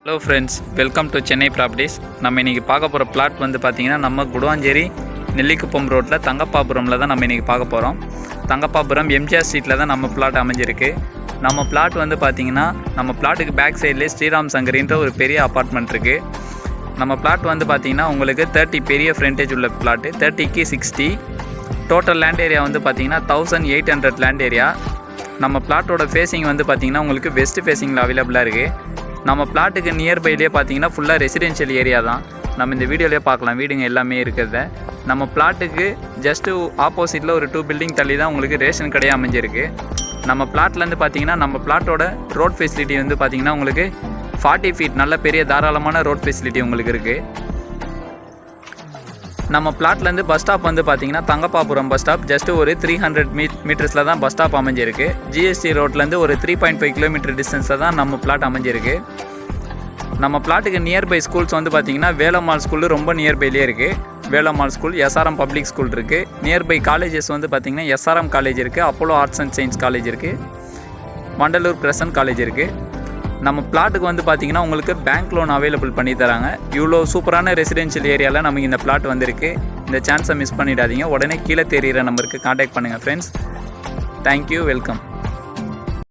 Hello friends, welcome to Chennai properties. நம்ம இன்றைக்கி பார்க்க போகிற பிளாட் வந்து பார்த்திங்கன்னா நம்ம குடுவாஞ்சேரி நெல்லிக்குப்பம் ரோட்டில் தங்கப்பாபுரமில் தான் நம்ம இன்றைக்கி பார்க்க போகிறோம். தங்கப்பாபுரம் எம்ஜிஆர் ஸ்ட்ரீட்டில் தான் நம்ம பிளாட் அமைஞ்சிருக்கு. நம்ம பிளாட் வந்து பார்த்திங்கன்னா நம்ம பிளாட்டுக்கு பேக் சைட்லேயே ஸ்ரீராம் சங்கரின்ற ஒரு பெரிய அப்பார்ட்மெண்ட் இருக்குது. நம்ம பிளாட் வந்து பார்த்திங்கன்னா உங்களுக்கு 30 பெரிய ஃப்ரண்டேஜ் உள்ள பிளாட்டு, 30க்கு 60. டோட்டல் லேண்ட் ஏரியா வந்து பார்த்திங்கன்னா 1800 லேண்ட் ஏரியா. நம்ம பிளாட்டோட ஃபேஸிங் வந்து பார்த்திங்கன்னா உங்களுக்கு வெஸ்ட் ஃபேஸிங்கில் அவைலபிளாக இருக்குது. நம்ம பிளாட்டுக்கு நியர்பைலேயே பார்த்தீங்கன்னா ஃபுல்லாக ரெசிடென்ஷியல் ஏரியா தான். நம்ம இந்த வீடியோலேயே பார்க்கலாம் வீடுங்க எல்லாமே இருக்கிறத. நம்ம பிளாட்டுக்கு ஜஸ்ட்டு ஆப்போசிட்டில் ஒரு 2 பில்டிங் தள்ளி தான் உங்களுக்கு ரேஷன் கடையாக அமைஞ்சிருக்கு. நம்ம பிளாட்லேருந்து பார்த்தீங்கன்னா நம்ம பிளாட்டோட ரோட் ஃபெசிலிட்டி வந்து பார்த்திங்கன்னா உங்களுக்கு 40 ஃபீட் நல்ல பெரிய தாராளமான ரோட் ஃபெசிலிட்டி உங்களுக்கு இருக்குது. நம்ம பிளாட்லேருந்து பஸ் ஸ்டாப் வந்து பார்த்திங்கன்னா தங்கப்பாபுரம் பஸ் ஸ்டாப் ஜஸ்ட்டு ஒரு 300 மீட்டர்ஸில் தான் பஸ் ஸ்டாப் அமைஞ்சிருக்கு. ஜிஎஸ்டி ரோட்லேருந்து ஒரு 3.5 கிலோமீட்டர் டிஸ்டன்ஸில் தான் நம்ம பிளாட் அமைஞ்சிருக்கு. நம்ம பிளாட்டுக்கு நியர்பை ஸ்கூல்ஸ் வந்து பார்த்திங்கன்னா வேலம்மாள் ஸ்கூலு ரொம்ப நியர்பைலேயே இருக்குது. Velammal school, SRM public school இருக்குது. நியர்பை காலேஜஸ் வந்து பார்த்திங்கன்னா எஸ்ஆர்எம் காலேஜ் இருக்குது, Apollo arts and science college இருக்குது, வண்டலூர் கிரசன்ட் காலேஜ் இருக்குது. நம்ம பிளாட்டுக்கு வந்து பார்த்திங்கன்னா உங்களுக்கு பேங்க் லோன் அவைலபிள் பண்ணி தராங்க. இவ்வளோ சூப்பரான ரெசிடென்ஷியல் ஏரியாவில் நமக்கு இந்த பிளாட் வந்திருக்கு. இந்த சான்ஸை மிஸ் பண்ணிடாதீங்க. உடனே கீழே தெரிகிற நம்பருக்கு காண்டாக்ட் பண்ணுங்கள் ஃப்ரெண்ட்ஸ். Thank you, welcome.